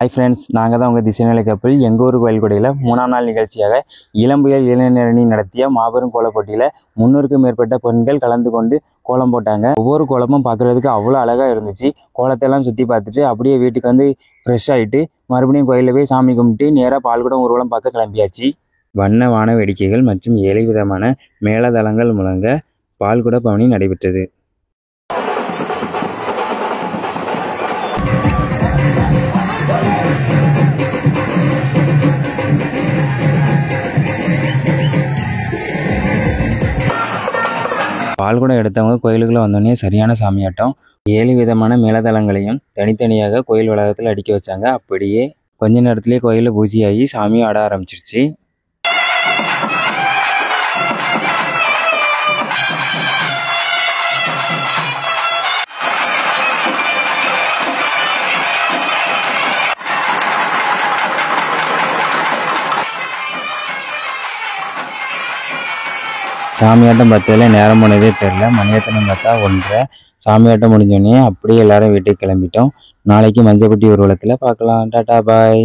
Hi friends, நாங்கள் தான் உங்கள் திசைநிலை கப்பல். எங்கள் ஊர் கோயில்கொடையில் 3ஆம் நாள் நிகழ்ச்சியாக இளம்புயல் இளைஞரணி நடத்திய மாபெரும் கோலப் போட்டியில் 300க்கும் மேற்பட்ட பெண்கள் கலந்து கொண்டு கோலம் போட்டாங்க. ஒவ்வொரு கோலமும் பார்க்குறதுக்கு அவ்வளோ அழகாக இருந்துச்சு. கோலத்தெல்லாம் சுற்றி பார்த்துட்டு அப்படியே வீட்டுக்கு வந்து ஃப்ரெஷ் ஆகிட்டு மறுபடியும் கோயிலில் போய் சாமி கும்பிட்டு நேராக பால்குடம் ஊர்வலம் பார்க்க கிளம்பியாச்சு. வண்ண வான வேடிக்கைகள் மற்றும் 7 விதமான மேளதளங்கள் முழங்க பால்குட பவனி நடைபெற்றது. பால்குடம் எடுத்தவங்க கோயிலுக்குள்ளே வந்தோடனே சரியான சாமியாட்டம். 7 விதமான மேளதளங்களையும் தனித்தனியாக கோயில் வளாகத்தில் அடிக்க வச்சாங்க. அப்படியே கொஞ்ச நேரத்திலேயே கோயிலில் பூஜையாகி சாமியும் ஆட ஆரம்பிச்சிருச்சு. சாமியாட்டம் பார்த்ததில் நேரம் போனதே தெரில. மணியத்தனம் பார்த்தா 1:30. சாமியாட்டம் முடிஞ்சோடனே அப்படியே எல்லாரும் வீட்டுக்கு கிளம்பிட்டோம். நாளைக்கு மஞ்சப்பட்டி ஊர்வலத்தில் பார்க்கலாம். டாடா பாய்.